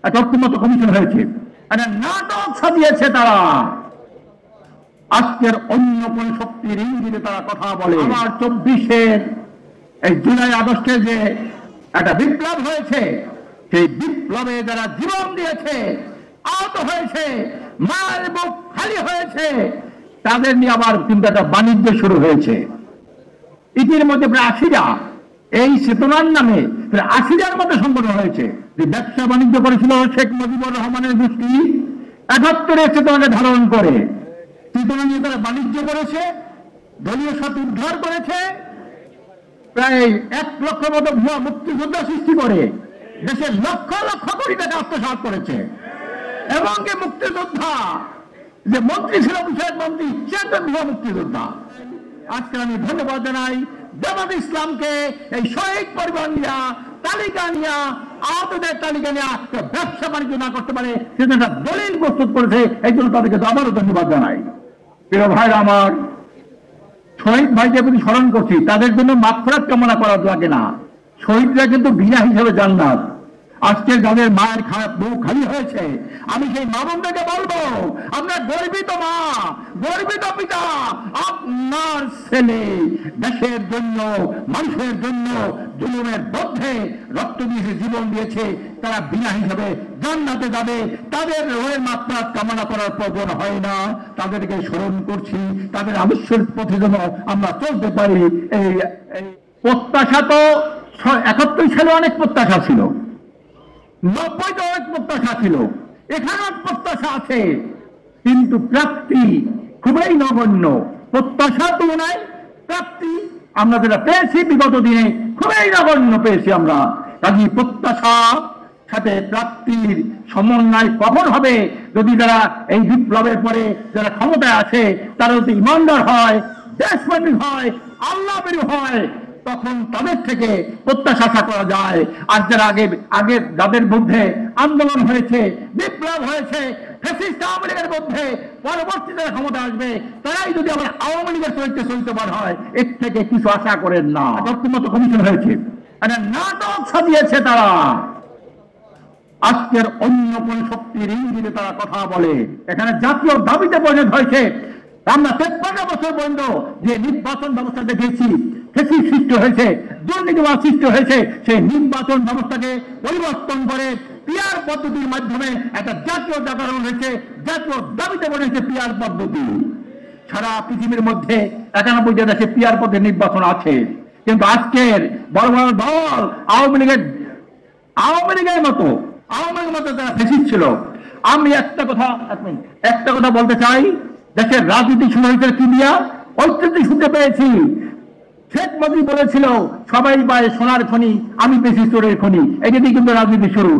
একটা ঐক্যমত্য কমিশন হয়েছে, একটা নাটক সাজিয়েছে তারা। আজকের অন্য কোন শক্তির ইঙ্গিতে তারা কথা বলে। আমার 24-এর এই জুলাই আগস্টে যে একটা বিপ্লব হয়েছে, সেই বিপ্লবে যারা জীবন দিয়েছে, আহত হয়েছে, মায়ের বুক খালি হয়েছে, তাদের নিয়ে আবার কিন্তু একটা বাণিজ্য শুরু হয়েছে। ইতির মধ্যে প্রায় 80টা এই চেতনার নামে প্রায় 80টার মধ্যে সংগঠন হয়েছে যে ব্যবসা বাণিজ্য করেছিল শেখ মুজিবুর রহমানের গোষ্ঠী। 71-এর চেতনাকে ধারণ করে চেতনা নিয়ে তারা বাণিজ্য করেছে, দলীয় স্বার্থ উদ্ধার করেছে, প্রায় 1 লক্ষ মতো ভুয়া মুক্তিযোদ্ধা সৃষ্টি করে দেশের লক্ষ লক্ষ কোটি টাকা আত্মসাৎ করেছে। এবং কি মুক্তিযোদ্ধা যে মন্ত্রী ছিল, বিষয়ক মন্ত্রী, সে একজন ভুয়া মুক্তিযোদ্ধা। আজকে আমি ধন্যবাদ জানাই জামাত ইসলামকে, এই শহীদ পরিবার নিয়ে তালিকা নিয়ে, আহতদের তালিকা নিয়ে ব্যবসা বাণিজ্য না করতে পারে সেজন্য একটা দলিল প্রস্তুত করেছে। এই জন্য তাদেরকে আবারও ধন্যবাদ জানাই। প্রিয় ভাইরা আমার, শহীদ ভাইদের প্রতি স্মরণ করছি, তাদের জন্য মাগফিরাত কামনা করা লাগে না। শহীদরা কিন্তু বিনা হিসেবে জান্নাত। আজকে যাদের মায়ের বুক খালি হয়েছে, আমি সেই মা বোনদেরকে বলবো, আপনার গর্বিত মা, গর্বিত পিতা, আপনার ছেলে দেশের জন্য, মানুষের জন্য জুলুমের বিরুদ্ধে রক্ত দিয়ে জীবন দিয়েছে, তারা বিনা হিসেবে জান্নাতে যাবে। তাদের রোহের মাগফিরাত কামনা করার প্রয়োজন হয় না। তাদেরকে স্মরণ করছি, তাদের আদর্শের পথে যেন আমরা চলতে পারি। এই প্রত্যাশা তো 71 সালে অনেক প্রত্যাশা ছিল, 90-তে অনেক প্রত্যাশা ছিল, এখানেও প্রত্যাশা আছে, কিন্তু প্রাপ্তি খুবই নগণ্য। প্রত্যাশার তুলনায় প্রাপ্তি আমরা যেটা পেয়েছি বিগত দিনে খুবই নগণ্য পেয়েছি আমরা। কাজী প্রত্যাশা সাথে প্রাপ্তির সমন্বয় কখন হবে? যদি যারা এই বিপ্লবের পরে যারা ক্ষমতায় আছে তারা যদি ইমানদার হয়, দেশপ্রেমিক হয়, আল্লাহ বেরু হয়, তখন তাদের থেকে প্রত্যাশা আশা করা যায়। আর যারা আগে যাদের মধ্যে আন্দোলন হয়েছে, বিপ্লব হয়েছে, ফ্যাসিস্ট আওয়ামী লীগের মধ্যে পরবর্তী যারা ক্ষমতা আসবে, তারাই যদি আবার আওয়ামী লীগের চরিত্রবান হয়, এর থেকে কিছু আশা করেন না। ঐক্যমত্য কমিশন হয়েছে, একটা নাটক সাজিয়েছে তারা। আজকের অন্য কোন শক্তির ইঙ্গিতে তারা কথা বলে। এখানে জাতীয় দাবিতে পরিণত হয়েছে। আমরা 53 বছর পর্যন্ত যে নির্বাচন ব্যবস্থা দেখেছি, ফ্যাসিস্ট সৃষ্টি হয়েছে, দুর্নীতিবাদ সৃষ্টি হয়েছে, সেই নির্বাচন ব্যবস্থাকে পরিবর্তন করে পিআর পদ্ধতির মাধ্যমে একটা জাতীয় জাগরণ হয়েছে, জাতীয় দাবিতে পরিণত পিআর পদ্ধতি। সারা পৃথিবীর মধ্যে 91 দেশে পিআর পদ্ধতির নির্বাচন আছে, কিন্তু আজকের বড় বড় দল আওয়ামী লীগের মতো যারা ফ্যাসিস্ট ছিল। আমি একটা কথা বলতে চাই, দেশের রাজনীতি শুরু হয়েছে কি দিয়া? ঐতিহ্য শুনতে পেয়েছি। শেখ মুজিব বলেছিল সবাই পায় সোনার খনি, আমি পেয়েছি চোরের খনি। এটা দিয়ে কিন্তু রাজনীতি শুরু।